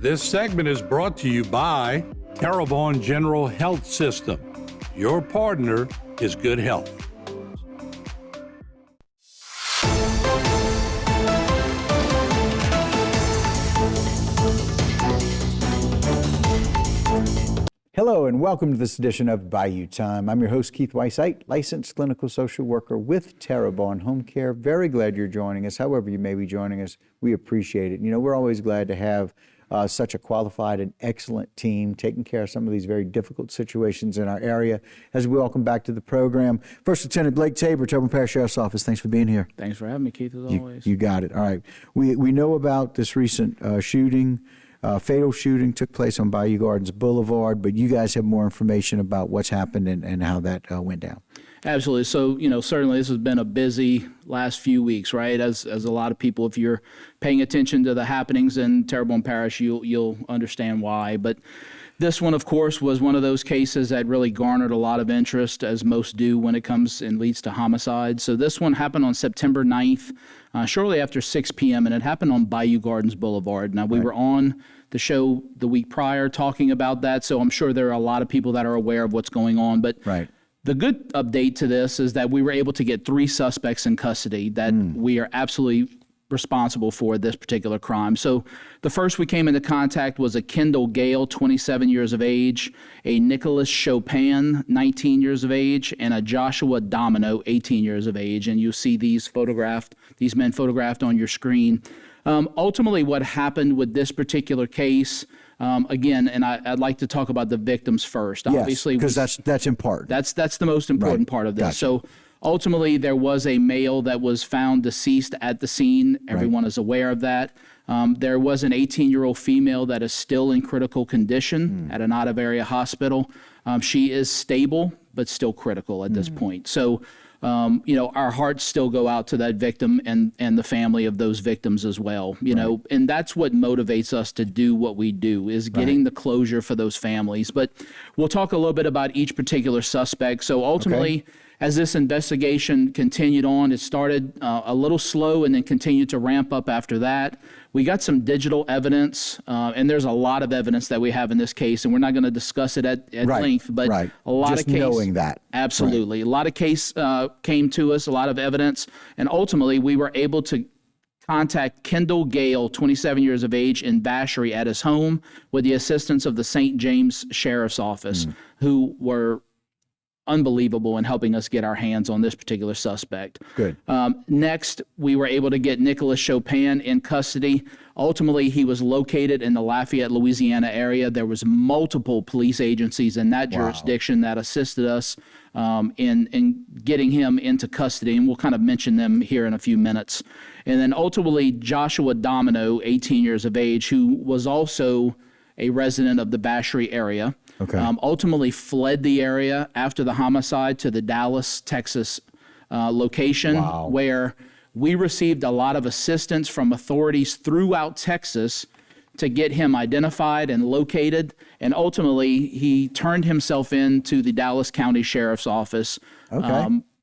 This segment is brought to you by Terrebonne General Health System. Your partner is good health. Hello and welcome to this edition of Bayou Time. I'm your host, Keith Weissite, licensed clinical social worker with Terrebonne Home Care. Very glad you're joining us. However you may be joining us, we appreciate it. You know, we're always glad to have such a qualified and excellent team taking care of some of these very difficult situations in our area. As we welcome back to the program, First Lieutenant Blake Tabor, Terrebonne Parish Sheriff's Office. Thanks for being here. Thanks for having me, Keith, as always. You got it. All right. We know about this recent shooting. Fatal shooting took place on Bayou Gardens Boulevard, but you guys have more information about what's happened and how that went down. Absolutely. So, you know, certainly this has been a busy last few weeks, right? As a lot of people, if you're paying attention to the happenings in Terrebonne Parish, you'll understand why. But this one, of course, was one of those cases that really garnered a lot of interest, as most do when it comes and leads to homicide. So this one happened on September 9th, shortly after 6 p.m., and it happened on Bayou Gardens Boulevard. Now, we were on the show the week prior talking about that, so I'm sure there are a lot of people that are aware of what's going on. But the good update to this is that we were able to get 3 suspects in custody that we are absolutely responsible for this particular crime. So the first we came into contact was a Kendall Gale, 27 years of age, a Nicholas Chopin, 19 years of age, and a Joshua Domino, 18 years of age. And you see these men photographed on your screen. Ultimately, what happened with this particular case, again, and I'd like to talk about the victims first. Yes, obviously, because that's important. That's the most important part of this. Gotcha. So ultimately, there was a male that was found deceased at the scene. Everyone is aware of that. There was an 18-year-old female that is still in critical condition at an out-of-area hospital. She is stable, but still critical at this point. So, you know, our hearts still go out to that victim and the family of those victims as well, you know, and that's what motivates us to do what we do, is getting the closure for those families. But we'll talk a little bit about each particular suspect. So ultimately, as this investigation continued on, it started a little slow and then continued to ramp up after that. We got some digital evidence, and there's a lot of evidence that we have in this case, and we're not going to discuss it at length, but a lot just of case, knowing that. Absolutely. A lot of case came to us, a lot of evidence, and ultimately we were able to contact Kendall Gale, 27 years of age, in Vacherie at his home with the assistance of the St. James Sheriff's Office, who were unbelievable in helping us get our hands on this particular suspect. Good. Next, we were able to get Nicholas Chopin in custody. Ultimately, he was located in the Lafayette, Louisiana area. There was multiple police agencies in that jurisdiction that assisted us in getting him into custody, and we'll kind of mention them here in a few minutes. And then ultimately, Joshua Domino, 18 years of age, who was also a resident of the Vacherie area, ultimately fled the area after the homicide to the Dallas, Texas location, where we received a lot of assistance from authorities throughout Texas to get him identified and located. And ultimately, he turned himself in to the Dallas County Sheriff's Office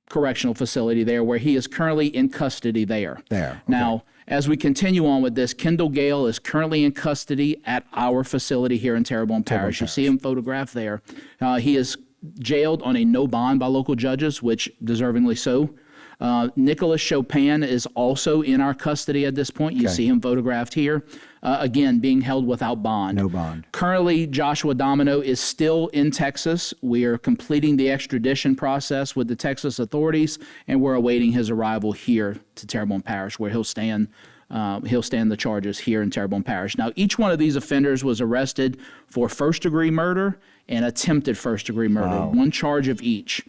correctional facility there, where he is currently in custody there. Now, as we continue on with this, Kendall Gale is currently in custody at our facility here in Terrebonne Parish. You see him photographed there. He is jailed on a no bond by local judges, which deservingly so. Nicholas Chopin is also in our custody at this point. You see him photographed here. Again, being held without bond. No bond. Currently, Joshua Domino is still in Texas. We are completing the extradition process with the Texas authorities, and we're awaiting his arrival here to Terrebonne Parish, where he'll stand the charges here in Terrebonne Parish. Now, each one of these offenders was arrested for first-degree murder and attempted first-degree murder, one charge of each.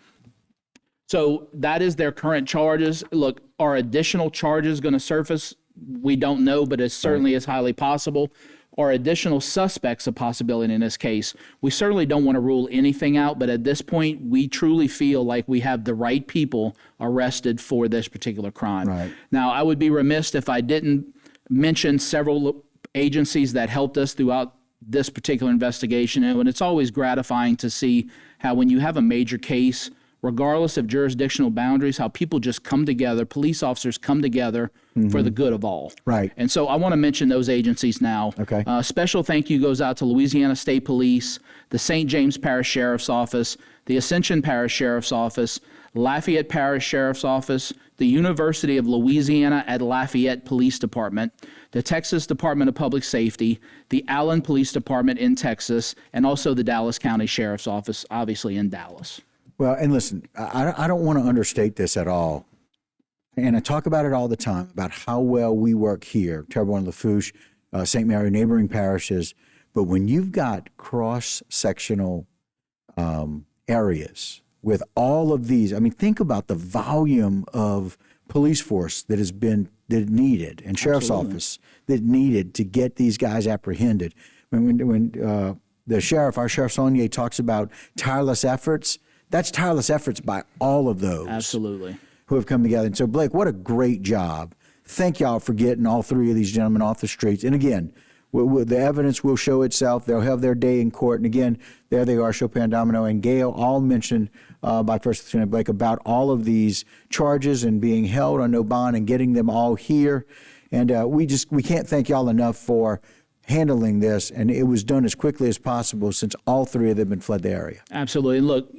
So that is their current charges. Look, are additional charges going to surface? We don't know, but it certainly is highly possible. Are additional suspects a possibility in this case? We certainly don't want to rule anything out, but at this point, we truly feel like we have the right people arrested for this particular crime. Now, I would be remiss if I didn't mention several agencies that helped us throughout this particular investigation, and it's always gratifying to see how when you have a major case regardless of jurisdictional boundaries, how people just come together, police officers come together for the good of all. Right. And so I want to mention those agencies now. Okay. Special thank you goes out to Louisiana State Police, the St. James Parish Sheriff's Office, the Ascension Parish Sheriff's Office, Lafayette Parish Sheriff's Office, the University of Louisiana at Lafayette Police Department, the Texas Department of Public Safety, the Allen Police Department in Texas, and also the Dallas County Sheriff's Office, obviously in Dallas. Well, and listen, I don't want to understate this at all. And I talk about it all the time, about how well we work here, Terrebonne, Lafourche, St. Mary, neighboring parishes. But when you've got cross-sectional areas with all of these, I mean, think about the volume of police force that has been needed, and sheriff's office that needed to get these guys apprehended. When the sheriff, our Sheriff Saunier, talks about tireless efforts, that's tireless efforts by all of those. Absolutely. Who have come together. And so, Blake, what a great job. Thank y'all for getting all three of these gentlemen off the streets. And again, the evidence will show itself. They'll have their day in court. And again, there they are, Chopin, Domino, and Gail, all mentioned by First Lieutenant Blake about all of these charges and being held on no bond and getting them all here. And we can't thank y'all enough for handling this, and it was done as quickly as possible since all three of them had fled the area. Absolutely. And look,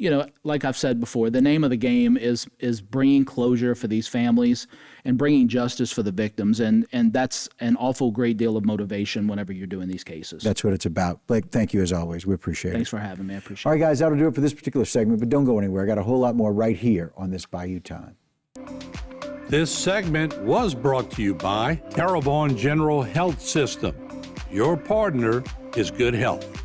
like I've said before, the name of the game is bringing closure for these families and bringing justice for the victims, and that's an awful great deal of motivation whenever you're doing these cases. That's what it's about. Blake, thank you as always. We appreciate it. Thanks for having me. I appreciate it. All right, guys, that'll do it for this particular segment, but don't go anywhere. I got a whole lot more right here on this Bayou Time. This segment was brought to you by Terrebonne General Health System. Your partner is good health.